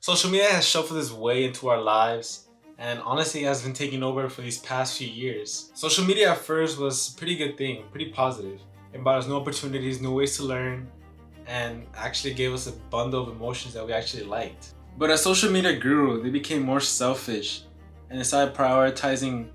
Social media has shuffled its way into our lives, and honestly, it has been taking over for these past few years. Social media at first was a pretty good thing, pretty positive. It brought us new opportunities, new ways to learn, and actually gave us a bundle of emotions that we actually liked. But as social media grew, they became more selfish and they started prioritizing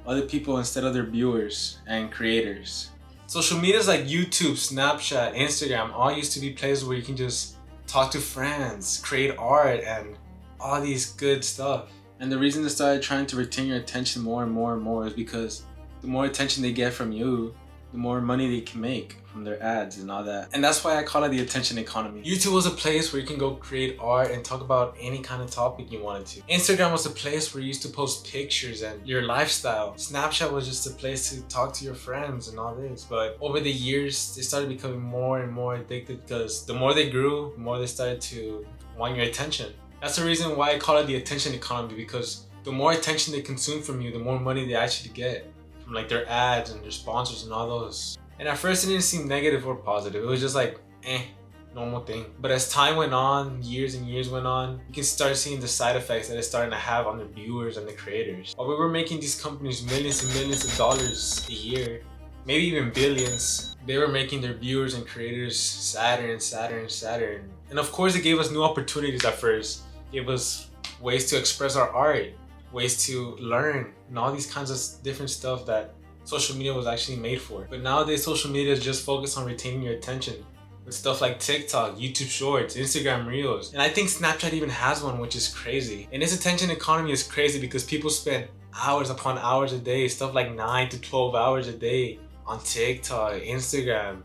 other people instead of their viewers and creators. Social medias like YouTube, Snapchat, Instagram all used to be places where you can just talk to friends, create art, and all these good stuff. And the reason they started trying to retain your attention more and more and more is because the more attention they get from you, the more money they can make from their ads and all that. And that's why I call it the attention economy. YouTube was a place where you can go create art and talk about any kind of topic you wanted to. Instagram was a place where you used to post pictures and your lifestyle. Snapchat was just a place to talk to your friends and all this. But over the years, they started becoming more and more addicted because the more they grew, the more they started to want your attention. That's the reason why I call it the attention economy, because the more attention they consume from you, the more money they actually get from like their ads and their sponsors and all those. And at first it didn't seem negative or positive. It was just like, normal thing. But as time went on, years and years went on, you can start seeing the side effects that it's starting to have on the viewers and the creators. While we were making these companies millions and millions of dollars a year, maybe even billions, they were making their viewers and creators sadder and sadder and sadder. And of course it gave us new opportunities at first. It gave us ways to express our art, ways to learn, and all these kinds of different stuff that social media was actually made for. But nowadays social media is just focused on retaining your attention with stuff like TikTok, YouTube Shorts, Instagram Reels. And I think Snapchat even has one, which is crazy. And this attention economy is crazy because people spend hours upon hours a day, stuff like 9 to 12 hours a day on TikTok, Instagram,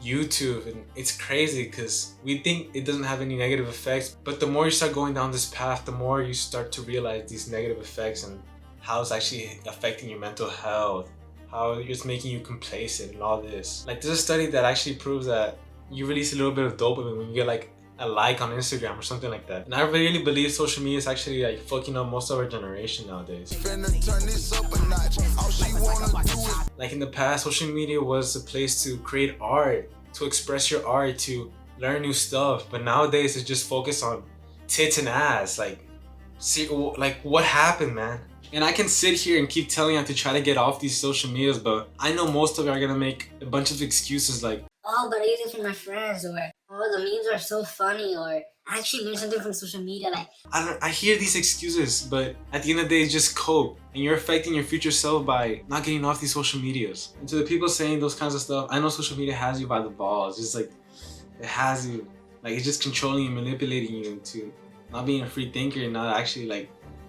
YouTube, and it's crazy because we think it doesn't have any negative effects, but the more you start going down this path, the more you start to realize these negative effects and how it's actually affecting your mental health, how it's making you complacent and all this. Like, there's a study that actually proves that you release a little bit of dopamine when you get like a like on Instagram or something like that. And I really believe social media is actually like fucking up most of our generation nowadays. Like in the past, social media was a place to create art, to express your art, to learn new stuff. But nowadays it's just focused on tits and ass. Like, see, like what happened, man? And I can sit here and keep telling you to try to get off these social medias, but I know most of you are gonna make a bunch of excuses like, oh, but I use it for my friends, or oh, the memes are so funny, or I actually learned something from social media. Like, I hear these excuses, but at the end of the day, it's just cope, and you're affecting your future self by not getting off these social medias. And to the people saying those kinds of stuff, I know social media has you by the balls. Just like, it has you, like it's just controlling you, manipulating you into not being a free thinker and not actually like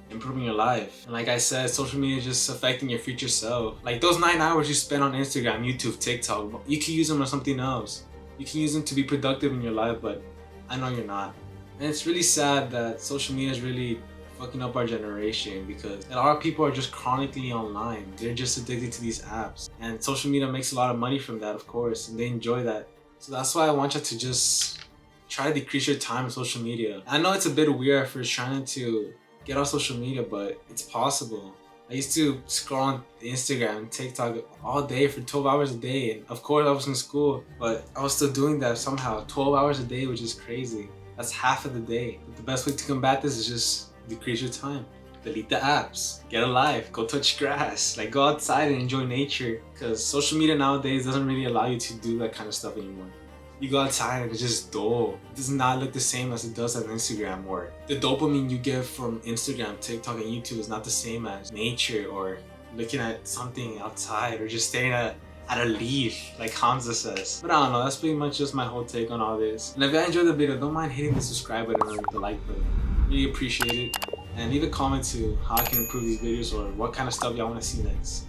improving your life. And like I said, social media is just affecting your future self. Like those 9 hours you spend on Instagram, YouTube, TikTok, you can use them on something else. You can use them to be productive in your life, but I know you're not. And it's really sad that social media is really fucking up our generation because a lot of people are just chronically online. They're just addicted to these apps. And social media makes a lot of money from that, of course, and they enjoy that. So that's why I want you to just try to decrease your time on social media. I know it's a bit weird for trying to get off social media, but it's possible. I used to scroll on Instagram and TikTok all day for 12 hours a day. And of course I was in school, but I was still doing that somehow. 12 hours a day, which is crazy. That's half of the day. But the best way to combat this is just decrease your time. Delete the apps, get a life, go touch grass, like go outside and enjoy nature. Because social media nowadays doesn't really allow you to do that kind of stuff anymore. You go outside and it's just dull. It does not look the same as it does on Instagram, or the dopamine you get from Instagram, TikTok, and YouTube is not the same as nature or looking at something outside or just staring at a leaf, like Hamza says. But I don't know, that's pretty much just my whole take on all this. And if you enjoyed the video, don't mind hitting the subscribe button or the like button. Really appreciate it. And leave a comment to how I can improve these videos or what kind of stuff y'all want to see next.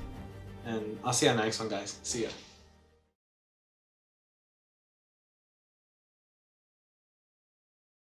And I'll see you on the next one, guys. See ya.